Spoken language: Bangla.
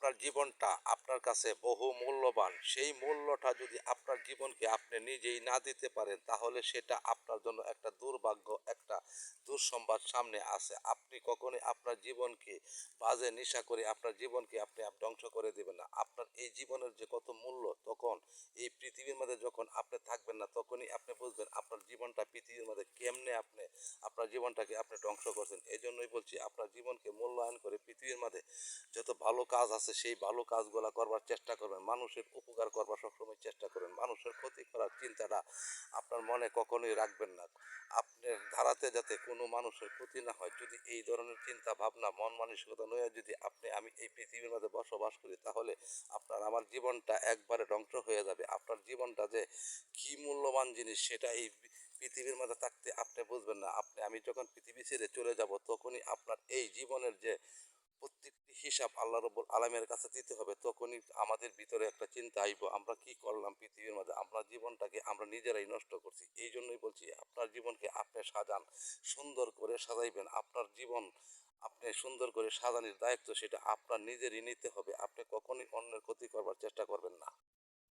আপনার জীবনটা আপনার কাছে বহু মূল্যবান। সেই মূল্যটা যদি আপনার জীবনকে আপনি নিজেই না দিতে পারেন, তাহলে সেটা আপনার জন্য একটা দুর্ভাগ্য, একটা দুঃসংবাদ সামনে আছে। আপনি কখনোই আপনার জীবনকে বাজে নেশা করে আপনার জীবনকে আপনি ধ্বংস করে দিবেন না। আপনার এই জীবনের যে কত মূল্য, তখন এই পৃথিবীর মধ্যে যখন আপনি থাকবেন না, তখনই আপনি বুঝবেন আপনার জীবনটা পৃথিবীর মধ্যে কেমনে আপনি আপনার জীবনটাকে আপনি ধ্বংস করছেন। এই জন্যই বলছি, আপনার জীবনকে মূল্যায়ন করে পৃথিবীর মধ্যে যত ভালো কাজ আছে সেই ভালো কাজগুলা করবার চেষ্টা করবেন। মানুষের উপকার করবার সবসময় চেষ্টা করবেন। মানুষের ক্ষতি করার চিন্তাটা আপনার মনে কখনোই রাখবেন না। আপনার ধারাতে যাতে কোনো মানুষের ক্ষতি না হয়, যদি এই ধরনের চিন্তা ভাবনা মন মানসিকতা নয় যদি আমি এই পৃথিবীর মধ্যে বসবাস করি, তাহলে আপনার আমার জীবনটা একবারে ধ্বংস হয়ে যাবে। আপনার জীবনটা যে কি মূল্যবান জিনিস, সেটা এই পৃথিবীর মধ্যে থাকতে আপনি বুঝবেন না। আমি যখন পৃথিবী ছেড়ে চলে যাব, তখনই আপনার এই জীবনের যে প্রত্যেকটি হিসাব আল্লাহ রব্বুল আলামিনের কাছে দিতে হবে। তখনই আমাদের ভিতরে একটা চিন্তা আইব, আমরা কি করলাম পৃথিবীর মধ্যে, আমরা জীবনটাকে আমরা নিজেরাই নষ্ট করছি। এই জন্যই বলছি, আপনার জীবনকে আপনি সাজান, সুন্দর করে সাজাইবেন। আপনার জীবন আপনি সুন্দর করে সাজানোর দায়িত্ব সেটা আপনার নিজেরই নিতে হবে। আপনি কখনই অন্যের ক্ষতি করবার চেষ্টা করবেন না।